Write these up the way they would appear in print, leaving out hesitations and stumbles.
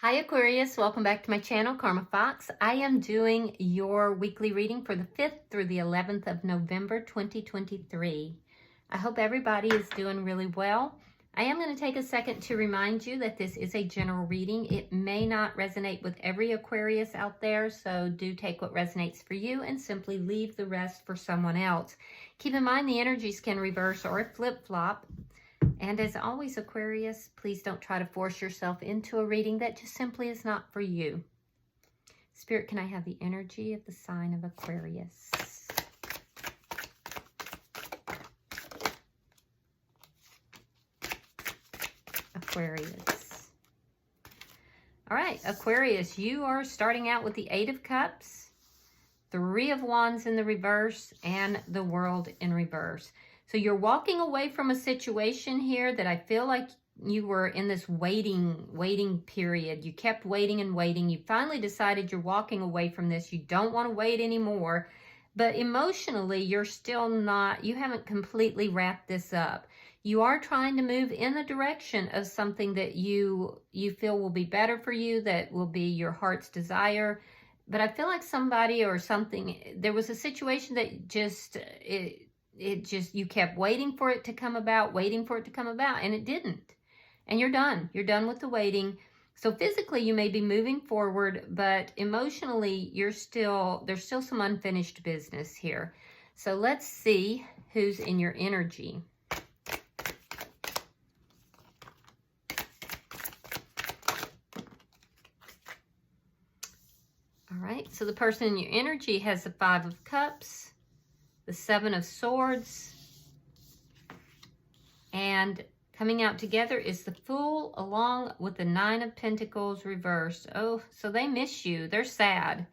Hi Aquarius, welcome back to my channel, Karma Fox. I am doing your weekly reading for the 5th through the 11th of November 2023. I hope everybody is doing really well. I am going to take a second to remind you that this is a general reading. It may not resonate with every Aquarius out there, so do take what resonates for you and simply leave the rest for someone else. Keep in mind the energies can reverse or flip-flop. And as always, Aquarius, please don't try to force yourself into a reading that just simply is not for you. Spirit, can I have the energy of the sign of Aquarius? Aquarius. All right, Aquarius, you are starting out with the 8 of Cups, 3 of Wands in the reverse, and the World in reverse. So you're walking away from a situation here that I feel like you were in this waiting period. You kept waiting and waiting. You finally decided you're walking away from this. You don't want to wait anymore. But emotionally, you're still not, you haven't completely wrapped this up. You are trying to move in the direction of something that you feel will be better for you, that will be your heart's desire. But I feel like somebody or something, there was a situation that just, you kept waiting for it to come about, and it didn't. And you're done. You're done with the waiting. So physically, you may be moving forward, but emotionally, there's still some unfinished business here. So let's see who's in your energy. All right, so the person in your energy has the 5 of Cups, the 7 of Swords, and coming out together is the Fool along with the 9 of Pentacles reversed. Oh, so they miss you. They're sad.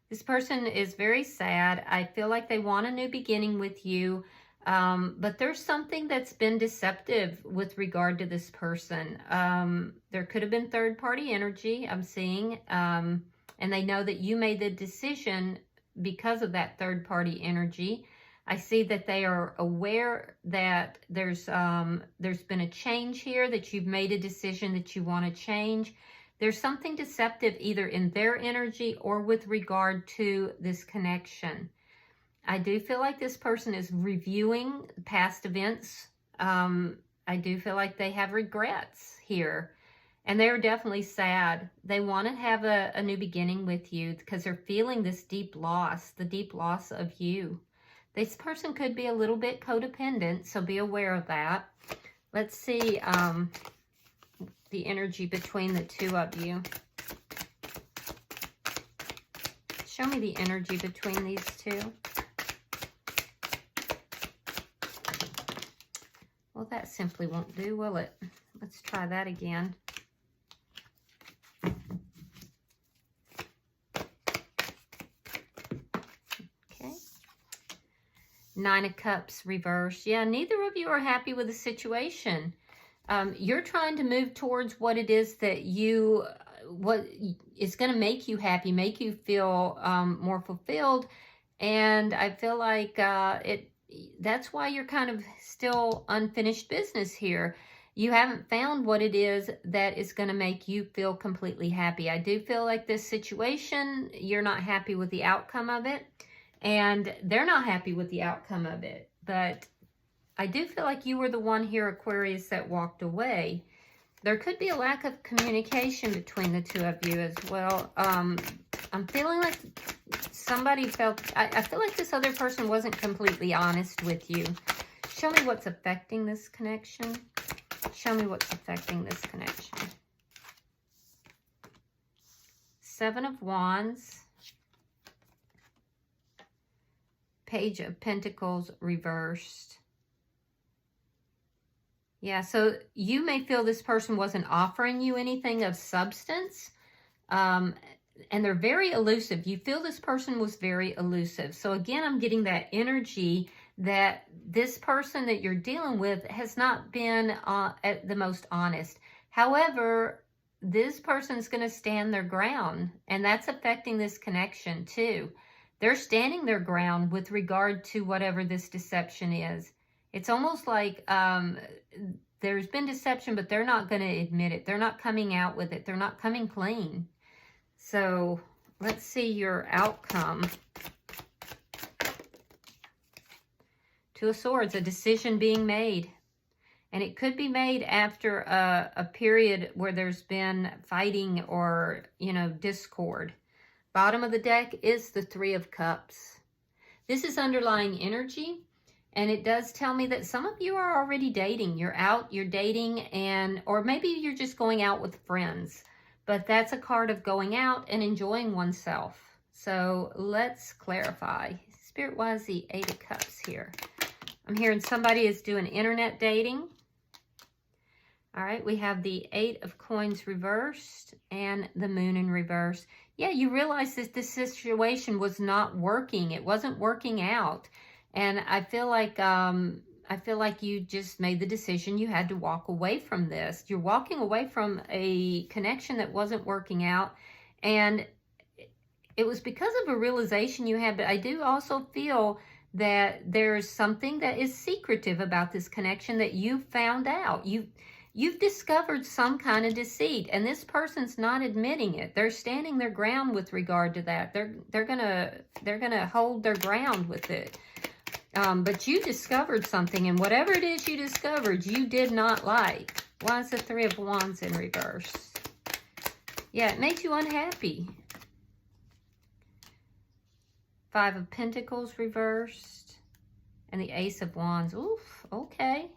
This person is very sad. I feel like they want a new beginning with you, but there's something that's been deceptive with regard to this person. There could have been third-party energy, I'm seeing, and they know that you made the decision because of that third-party energy. I see that they are aware that there's been a change here, that you've made a decision that you want to change. There's something deceptive either in their energy or with regard to this connection. I do feel like this person is reviewing past events. I do feel like they have regrets here. And they're definitely sad. They want to have a new beginning with you because they're feeling this deep loss, the deep loss of you. This person could be a little bit codependent, so be aware of that. Let's see the energy between the two of you. Show me the energy between these two. Well, that simply won't do, will it? Let's try that again. Okay. 9 of Cups reversed. Yeah, neither of you are happy with the situation. You're trying to move towards what it is that what is going to make you happy, make you feel more fulfilled. And I feel like that's why you're kind of still unfinished business here. You haven't found what it is that is going to make you feel completely happy. I do feel like this situation, you're not happy with the outcome of it. And they're not happy with the outcome of it. But I do feel like you were the one here, Aquarius, that walked away. There could be a lack of communication between the two of you as well. I'm feeling like somebody I feel like this other person wasn't completely honest with you. Show me what's affecting this connection. Show me what's affecting this connection. 7 of Wands. Page of Pentacles reversed. Yeah, so you may feel this person wasn't offering you anything of substance. And they're very elusive. You feel this person was very elusive. So again, I'm getting that energy that this person that you're dealing with has not been at the most honest. However, this person is going to stand their ground, and that's affecting this connection too. They're standing their ground with regard to whatever this deception is. It's almost like there's been deception, but they're not going to admit it. They're not coming out with it. They're not coming clean. So let's see your outcome. Two of Swords, a decision being made. And it could be made after a period where there's been fighting or, you know, discord. Bottom of the deck is the Three of Cups. This is underlying energy. And it does tell me that some of you are already dating. You're out, you're dating, and or maybe you're just going out with friends. But that's a card of going out and enjoying oneself. So let's clarify. Spirit, why is the Eight of Cups here? I'm hearing somebody is doing internet dating. All right, we have the Eight of Coins reversed and the Moon in reverse. Yeah, you realize that this situation was not working. It wasn't working out. And I feel like you just made the decision you had to walk away from this. You're walking away from a connection that wasn't working out. And it was because of a realization you had. But I do also feel that there's something that is secretive about this connection that you found out. You've discovered some kind of deceit, and this person's not admitting it. They're standing their ground with regard to that. They're gonna hold their ground with it. But you discovered something, and whatever it is you discovered, you did not like. Why is the Three of Wands in reverse? Yeah, it made you unhappy. Five of Pentacles reversed, and the Ace of Wands. Oof, okay.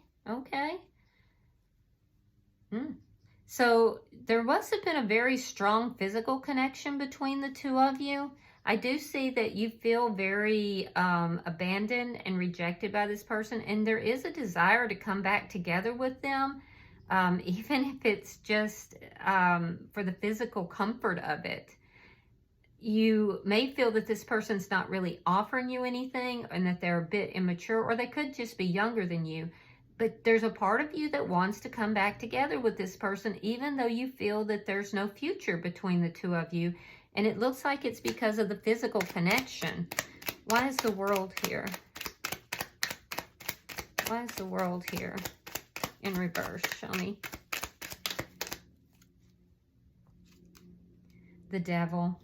So there must have been a very strong physical connection between the two of you. I do see that you feel very abandoned and rejected by this person, and there is a desire to come back together with them, even if it's just for the physical comfort of it. You may feel that this person's not really offering you anything and that they're a bit immature, or they could just be younger than you. But there's a part of you that wants to come back together with this person, even though you feel that there's no future between the two of you. And it looks like it's because of the physical connection. Why is the World here? Why is the World here in reverse? Show me. The Devil.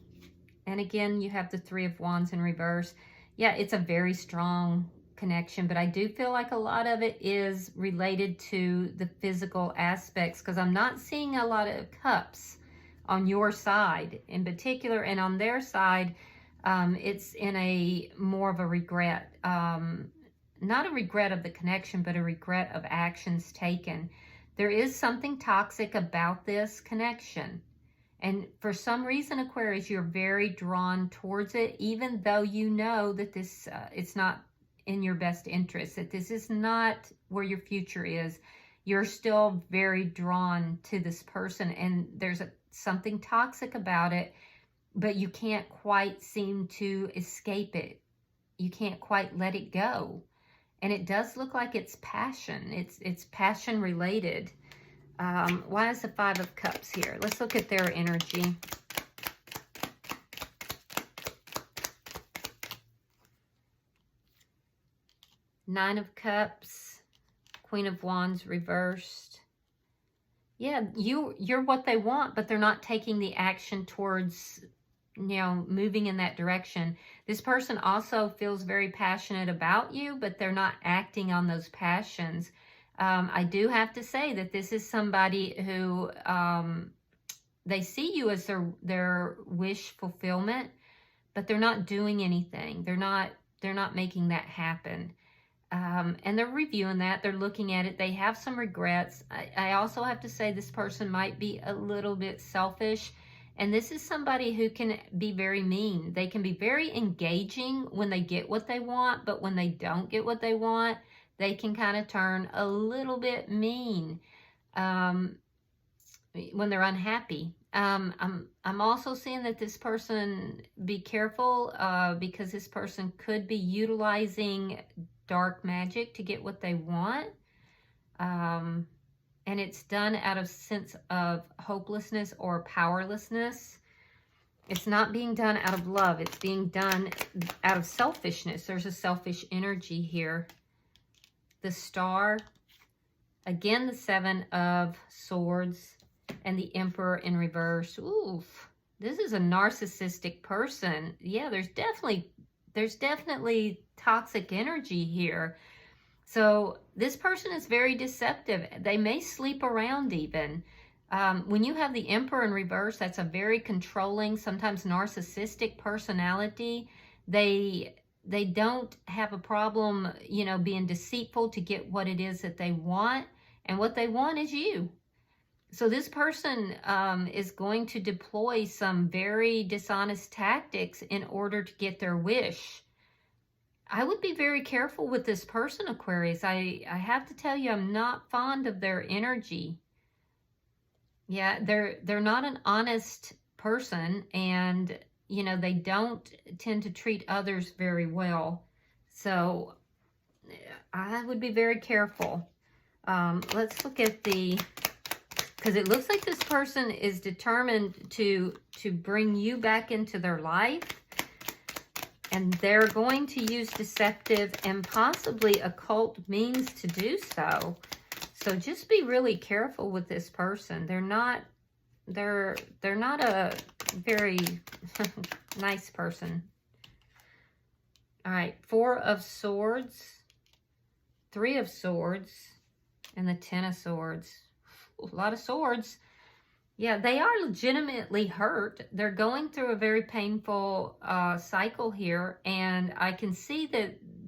And again, you have the Three of Wands in reverse. Yeah, it's a very strong connection, but I do feel like a lot of it is related to the physical aspects, because I'm not seeing a lot of cups on your side in particular, and on their side it's in a more of a regret, not a regret of the connection, but a regret of actions taken. There is something toxic about this connection, and for some reason, Aquarius, you're very drawn towards it, even though you know that this it's not in your best interest, that this is not where your future is. You're still very drawn to this person, and there's something toxic about it, but you can't quite seem to escape it. You can't quite let it go. And it does look like it's passion. It's passion related. Why is the Five of Cups here? Let's look at their energy. Nine of Cups, Queen of Wands reversed. Yeah, you're what they want, but they're not taking the action towards, you know, moving in that direction. This person also feels very passionate about you, but they're not acting on those passions. I do have to say that this is somebody who they see you as their wish fulfillment, but they're not doing anything. They're not making that happen. And they're reviewing that. They're looking at it. They have some regrets. I also have to say this person might be a little bit selfish. And this is somebody who can be very mean. They can be very engaging when they get what they want. But when they don't get what they want, they can kind of turn a little bit mean when they're unhappy. I'm also seeing that this person, be careful because this person could be utilizing dark magic to get what they want, and it's done out of sense of hopelessness or powerlessness. It's not being done out of love. It's being done out of selfishness. There's a selfish energy here. The Star, Again, the Seven of Swords and the Emperor in reverse. Oof. This is a narcissistic person. Yeah, there's definitely toxic energy here. So this person is very deceptive. They may sleep around even. When you have the Emperor in reverse, that's a very controlling, sometimes narcissistic personality. They don't have a problem, you know, being deceitful to get what it is that they want. And what they want is you. So this person is going to deploy some very dishonest tactics in order to get their wish. I would be very careful with this person, Aquarius. I have to tell you, I'm not fond of their energy. Yeah, they're not an honest person, and you know, they don't tend to treat others very well. So I would be very careful. Let's look at because it looks like this person is determined to bring you back into their life. And they're going to use deceptive and possibly occult means to do so. So just be really careful with this person. They're not a very nice person. All right, Four of Swords, Three of Swords, and the Ten of Swords. A lot of swords. Yeah, they are legitimately hurt. They're going through a very painful cycle here, and I can see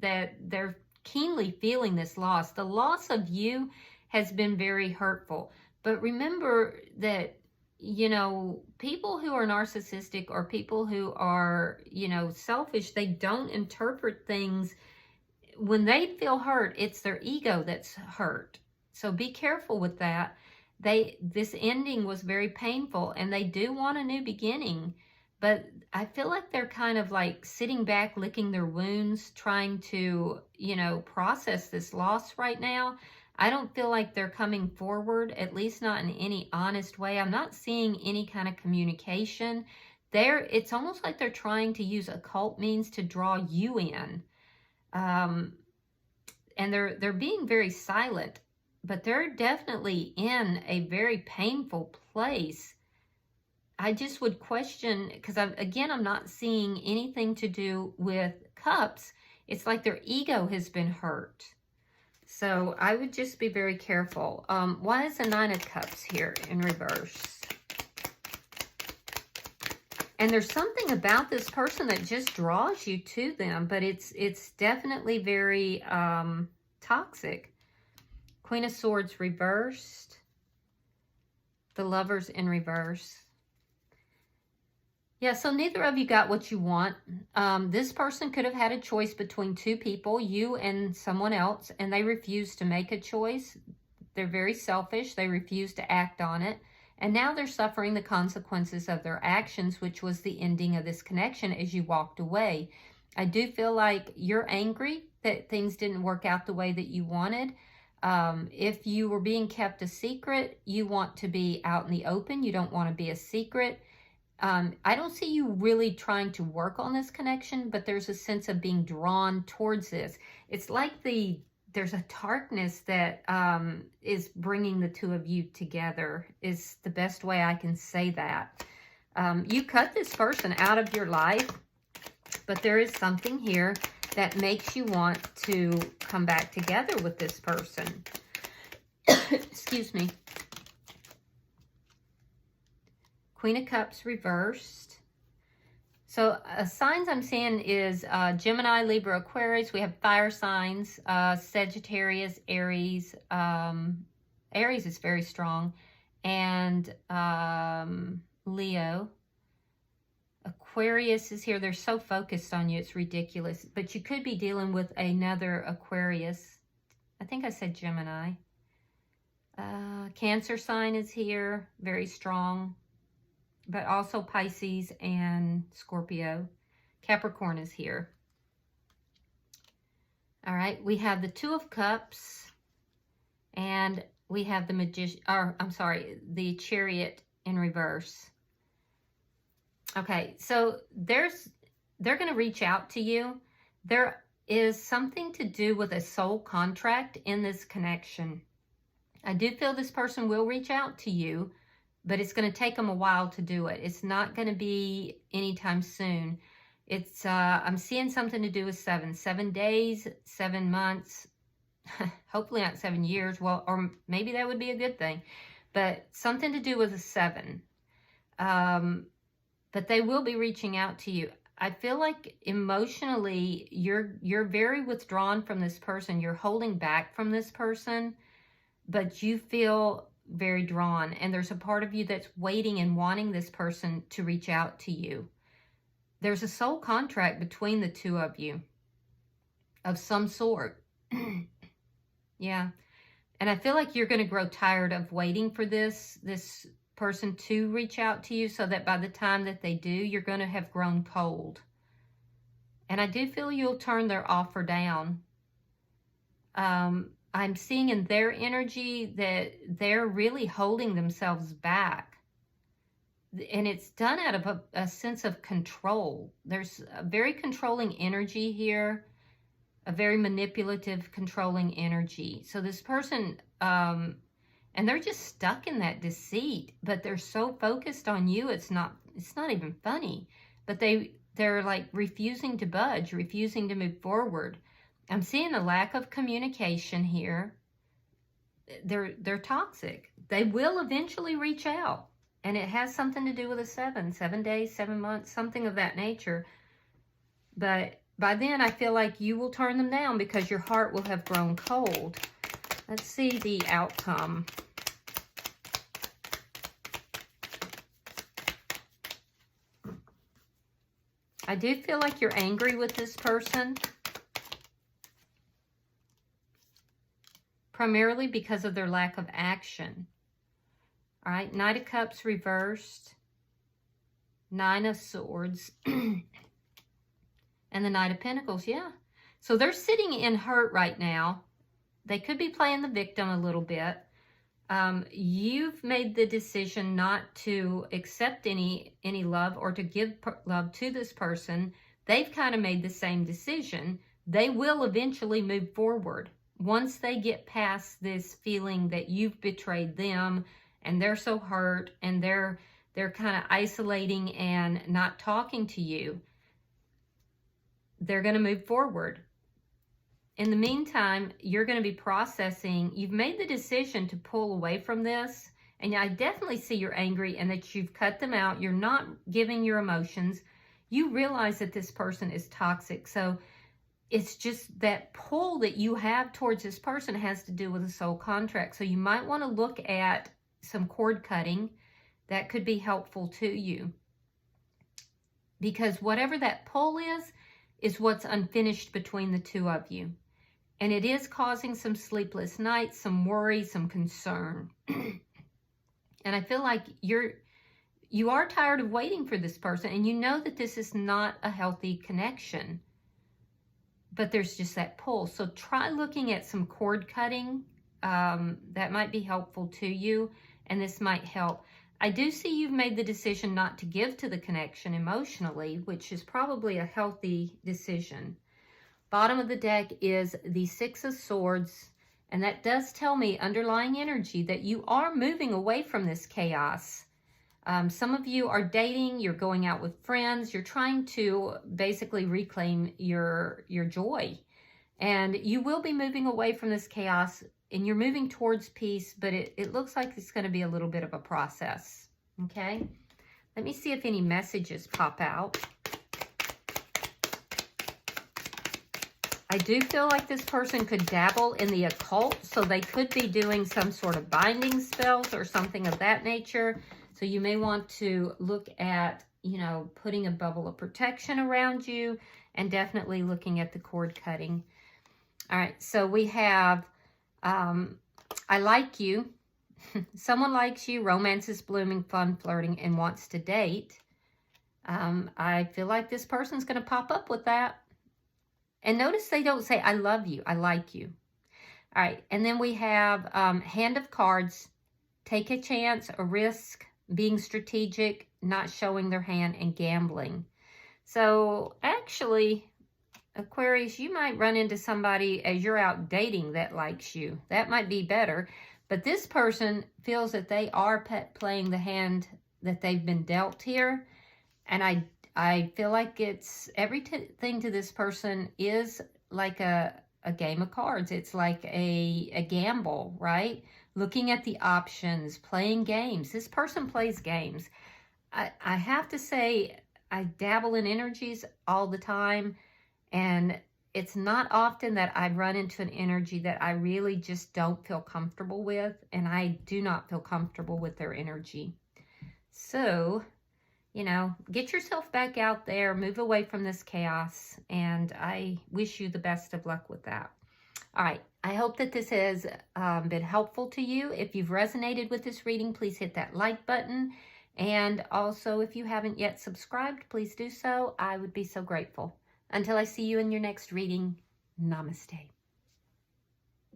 that they're keenly feeling this loss. The loss of you has been very hurtful. But remember that, you know, people who are narcissistic or people who are, you know, selfish, they don't interpret things. When they feel hurt, it's their ego that's hurt. So be careful with that. This ending was very painful, and they do want a new beginning, but I feel like they're kind of like sitting back, licking their wounds, trying to, you know, process this loss right now. I don't feel like they're coming forward, at least not in any honest way. I'm not seeing any kind of communication. It's almost like they're trying to use occult means to draw you in. And they're being very silent. But they're definitely in a very painful place. I just would question, because I'm not seeing anything to do with cups. It's like their ego has been hurt. So I would just be very careful. Why is the Nine of Cups here in reverse? And there's something about this person that just draws you to them, but it's definitely very toxic. Queen of Swords reversed. The Lovers in reverse. Yeah, so neither of you got what you want. This person could have had a choice between two people, you and someone else, and they refused to make a choice. They're very selfish. They refused to act on it. And now they're suffering the consequences of their actions, which was the ending of this connection as you walked away. I do feel like you're angry that things didn't work out the way that you wanted. If you were being kept a secret, you want to be out in the open. You don't want to be a secret. I don't see you really trying to work on this connection, but there's a sense of being drawn towards this. It's like there's a darkness that is bringing the two of you together, is the best way I can say that. You cut this person out of your life, but there is something here that makes you want to come back together with this person. Excuse me. Queen of Cups reversed. So signs I'm seeing is Gemini, Libra, Aquarius. We have fire signs, Sagittarius, Aries. Aries is very strong. And Leo. Aquarius is here. They're so focused on you. It's ridiculous. But you could be dealing with another Aquarius. I think I said Gemini. Cancer sign is here. Very strong. But also Pisces and Scorpio. Capricorn is here. All right. We have the Two of Cups. And we have the the Chariot in reverse. Okay, so they're going to reach out to you. There is something to do with a soul contract in this connection. I do feel this person will reach out to you, but it's going to take them a while to do it. It's not going to be anytime soon. It's, I'm seeing something to do with 7 days, 7 months, hopefully not 7 years. Well, or maybe that would be a good thing, but something to do with a 7. But they will be reaching out to you. I feel like emotionally, you're very withdrawn from this person. You're holding back from this person, but you feel very drawn. And there's a part of you that's waiting and wanting this person to reach out to you. There's a soul contract between the two of you of some sort. Yeah. And I feel like you're going to grow tired of waiting for this person to reach out to you, so that by the time that they do, you're going to have grown cold. And I do feel you'll turn their offer down. I'm seeing in their energy that they're really holding themselves back. And it's done out of a sense of control. There's a very controlling energy here, a very manipulative, controlling energy. So this person, and they're just stuck in that deceit, but they're so focused on you, it's not even funny. But they're like refusing to budge, refusing to move forward. I'm seeing a lack of communication here. They're toxic. They will eventually reach out. And it has something to do with a 7 days, 7 months, something of that nature. But by then, I feel like you will turn them down because your heart will have grown cold. Let's see the outcome. I do feel like you're angry with this person. Primarily because of their lack of action. All right, Knight of Cups reversed, 9 of Swords, and the Knight of Pentacles, yeah. So they're sitting in hurt right now. They could be playing the victim a little bit. You've made the decision not to accept any love or to give love to this person. They've kind of made the same decision. They will eventually move forward. Once they get past this feeling that you've betrayed them, and they're so hurt, and they're kind of isolating and not talking to you, they're going to move forward. In the meantime, you're going to be processing. You've made the decision to pull away from this, and I definitely see you're angry and that you've cut them out. You're not giving your emotions. You realize that this person is toxic, so it's just that pull that you have towards this person has to do with a soul contract. So you might want to look at some cord cutting. That could be helpful to you. Because whatever that pull is what's unfinished between the two of you. And it is causing some sleepless nights, some worry, some concern. And I feel like you are tired of waiting for this person, and you know that this is not a healthy connection. But there's just that pull. So try looking at some cord cutting. That might be helpful to you, and this might help. I do see you've made the decision not to give to the connection emotionally, which is probably a healthy decision. Bottom of the deck is the 6 of Swords, and that does tell me underlying energy that you are moving away from this chaos. Some of you are dating, you're going out with friends, you're trying to basically reclaim your joy. And you will be moving away from this chaos, and you're moving towards peace, but it looks like it's going to be a little bit of a process. Okay? Let me see if any messages pop out. I do feel like this person could dabble in the occult, so they could be doing some sort of binding spells or something of that nature. So you may want to look at, putting a bubble of protection around you, and definitely looking at the cord cutting. All right, so we have, I like you. Someone likes you, romance is blooming, fun, flirting, and wants to date. I feel like this person's going to pop up with that. And notice they don't say, I love you, I like you. All right, and then we have Hand of Cards, take a chance, a risk, being strategic, not showing their hand, and gambling. So actually, Aquarius, you might run into somebody as you're out dating that likes you. That might be better. But this person feels that they are playing the hand that they've been dealt here. And I feel like it's everything to this person is like a game of cards. It's like a gamble, right? Looking at the options, playing games. This person plays games. I have to say, I dabble in energies all the time, and it's not often that I run into an energy that I really just don't feel comfortable with, and I do not feel comfortable with their energy. So, you know, get yourself back out there, move away from this chaos, and I wish you the best of luck with that. All right, I hope that this has been helpful to you. If you've resonated with this reading, please hit that like button. And also, if you haven't yet subscribed, please do so. I would be so grateful. Until I see you in your next reading, namaste.